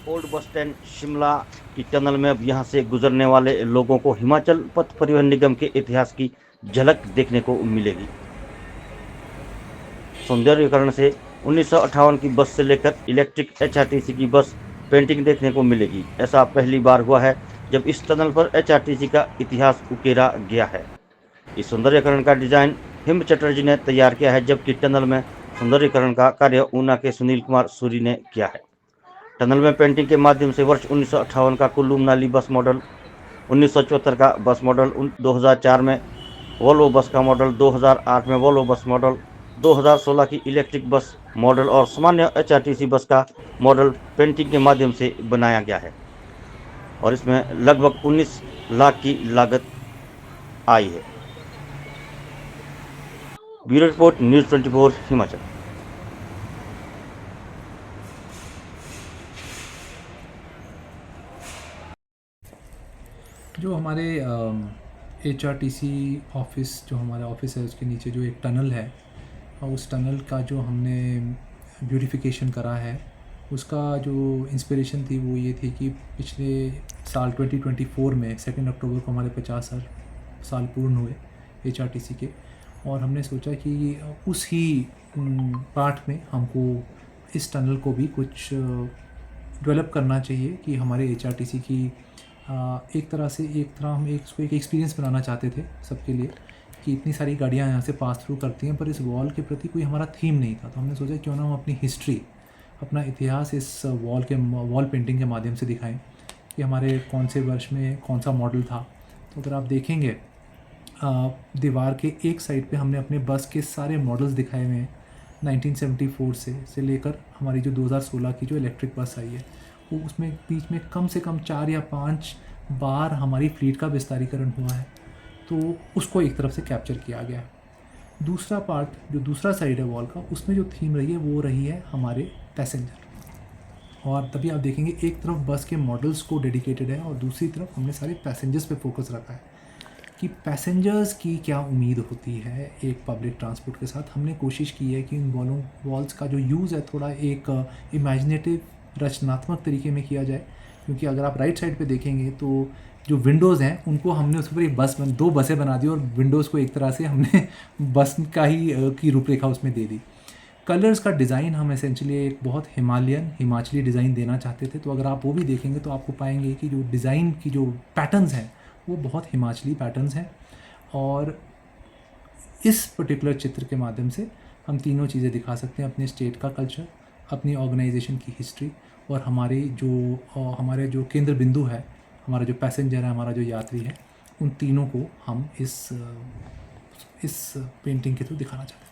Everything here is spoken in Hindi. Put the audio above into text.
ओल्ड बस स्टैंड शिमला की टनल में अब यहाँ से गुजरने वाले लोगों को हिमाचल पथ परिवहन निगम के इतिहास की झलक देखने को मिलेगी। सौंदर्यीकरण से 1958 की बस से लेकर इलेक्ट्रिक एचआरटीसी की बस पेंटिंग देखने को मिलेगी। ऐसा पहली बार हुआ है जब इस टनल पर एचआरटीसी का इतिहास उकेरा गया है। इस सौंदर्यीकरण का डिजाइन हिम चटर्जी ने तैयार किया है, जबकि टनल में सौंदर्यीकरण का कार्य ऊना के सुनील कुमार सूरी ने किया है। टनल में पेंटिंग के माध्यम से वर्ष 1958 का कुल्लू मनाली बस मॉडल, 1974 का बस मॉडल, 2004 में वोल्वो बस का मॉडल, 2008 में वोल्वो बस मॉडल, 2016 की इलेक्ट्रिक बस मॉडल और सामान्य एचआरटीसी बस का मॉडल पेंटिंग के माध्यम से बनाया गया है और इसमें लगभग 19 लाख की लागत आई है। Bureau report, news 24 Himachal. जो हमारे एचआरटीसी ऑफिस, जो हमारा ऑफिस है उसके नीचे जो एक टनल है, और उस टनल का जो हमने ब्यूटिफिकेशन करा है, उसका जो इंस्पिरेशन थी वो ये थी कि पिछले साल 2024 में 2 अक्टूबर को हमारे 50 साल पूर्ण हुए एचआरटीसी के। और हमने सोचा कि उस ही पार्ट में हमको इस टनल को भी कुछ डेवलप करना चाहिए कि हमारे एचआरटीसी की एक तरह हम उसको एक एक्सपीरियंस बनाना चाहते थे सबके लिए, कि इतनी सारी गाड़ियाँ यहाँ से पास थ्रू करती हैं पर इस वॉल के प्रति कोई हमारा थीम नहीं था। तो हमने सोचा क्यों ना हम अपनी हिस्ट्री, अपना इतिहास इस वॉल पेंटिंग के माध्यम से दिखाएं कि हमारे कौन से वर्ष में कौन सा मॉडल था। तो अगर आप देखेंगे दीवार के एक साइड पे हमने अपने बस के सारे मॉडल्स दिखाए हुए हैं 1974 से लेकर हमारी जो 2016 की जो इलेक्ट्रिक बस आई है, वो उसमें बीच में कम से कम 4 या 5 बार हमारी फ्लीट का विस्तारीकरण हुआ है। तो उसको एक तरफ से कैप्चर किया गया है। दूसरा पार्ट, जो दूसरा साइड है वॉल का, उसमें जो थीम रही है वो रही है हमारे पैसेंजर। और तभी आप देखेंगे एक तरफ बस के मॉडल्स को डेडिकेटेड है और दूसरी तरफ हमने सारे पैसेंजर्स पे फोकस रखा है कि पैसेंजर्स की क्या उम्मीद होती है एक पब्लिक ट्रांसपोर्ट के साथ। हमने कोशिश की है कि इन वॉल्स का जो यूज़ है थोड़ा एक इमेजिनेटिव, रचनात्मक तरीके में किया जाए। क्योंकि अगर आप राइट साइड पे देखेंगे तो जो विंडोज़ हैं उनको हमने उसके ऊपर एक दो बसें बना दी और विंडोज़ को एक तरह से हमने बस का ही की रूपरेखा उसमें दे दी। कलर्स का डिज़ाइन हम एसेंचुअली एक बहुत हिमाचली डिज़ाइन देना चाहते थे। तो अगर आप वो भी देखेंगे तो आपको पाएंगे कि जो डिज़ाइन की जो पैटर्न्स हैं वो बहुत हिमाचली पैटर्न्स हैं। और इस पर्टिकुलर चित्र के माध्यम से हम तीनों चीज़ें दिखा सकते हैं, अपने स्टेट का कल्चर, अपनी ऑर्गेनाइजेशन की हिस्ट्री और हमारे जो केंद्र बिंदु है, हमारा जो पैसेंजर है, हमारा जो यात्री है, उन तीनों को हम इस पेंटिंग के थ्रू दिखाना चाहते हैं।